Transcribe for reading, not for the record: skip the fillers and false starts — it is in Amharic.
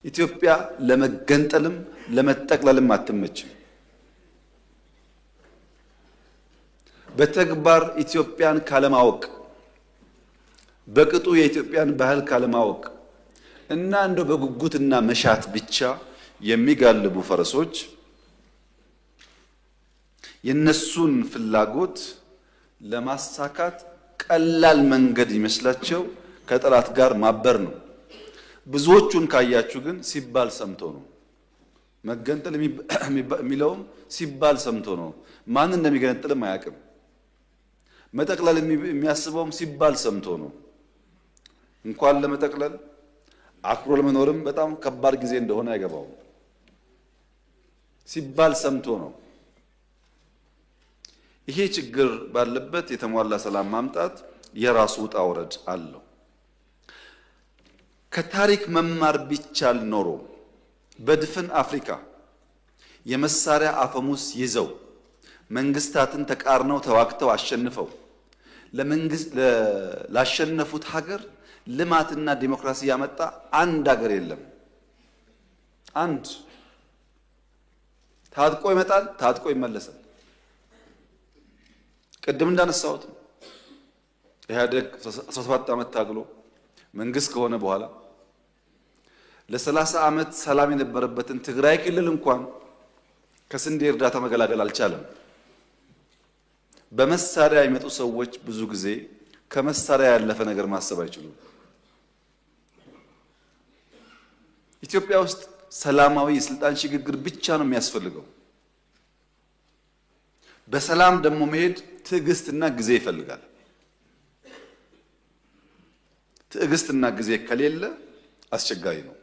ኢትዮጵያ ለመገንጠልም ለመጠቅለልም አትመችም። በተግባር ኢትዮጵያን ካለማወቅ በቅጡ የኢትዮጵያን ባህል ካለማወቅ እና እንደው በጉጉትና መሻት ብቻ የሚጋልቡ ፈረሶች የነሱን ፍላጎት ለማሳካት ቀላል መንገድ ይመስላቸው ከጠላት ጋር ማበር ነው። ብዙዎቹን ካያችሁ ግን ሲባል ሰምቶ ነው። መገንጠል የሚለውም ሲባል ሰምቶ ነው። ማን እንደሚገነጥልም አያውቅም። መጠቅለል የሚያስበውም ሲባል ሰምቶ ነው። እንኳን ለመጠቅለል አክብሮ ለመኖርም በጣም ከባድ ጊዜ እንደሆነ አይገባውም። ሲባል ሰምቶ ነው። ይሄ ችግር ባለበት የተሟላ ሰላም ማምጣት የራሱ ውጣ ውረድ አለው። ከታሪክ መማር ቢቻል ኖሮ በድፍን አፍሪካ የመሳሪያ አፈሙስ ይዘው መንግስታትን ተቃርነው ተዋግተው አሸንፈው ላሸነፉት ሀገር ልማትና ዲሞክራሲ ያመጣ አንድ ሀገር የለም። አንድ ታጥቆ ይመጣል፣ ታጥቆ ይመለሳል። ቅድም እንዳነሳሁት ኢህአዴግ 17 ዓመት ታግሎ መንግስት ከሆነ በኋላ ለ30 ዓመት ሰላም የነበረበትን ትግራይ ክልል እንኳን ከስንዴ እርዳታ መገላገል አልቻለም። በመሳሪያ የመጡ ሰዎች ብዙ ጊዜ ከመሳሪያ ያለፈ ነገር ማሰብ አይችሉም። ኢትዮጵያ ውስጥ ሰላማዊ የስልጣን ሽግግር ብቻ ነው የሚያስፈልገው። በሰላም ደግሞ መሄድ ትዕግስትና ጊዜ ይፈልጋል። ትዕግስትና ጊዜ ከሌለ አስቸጋሪ ነው።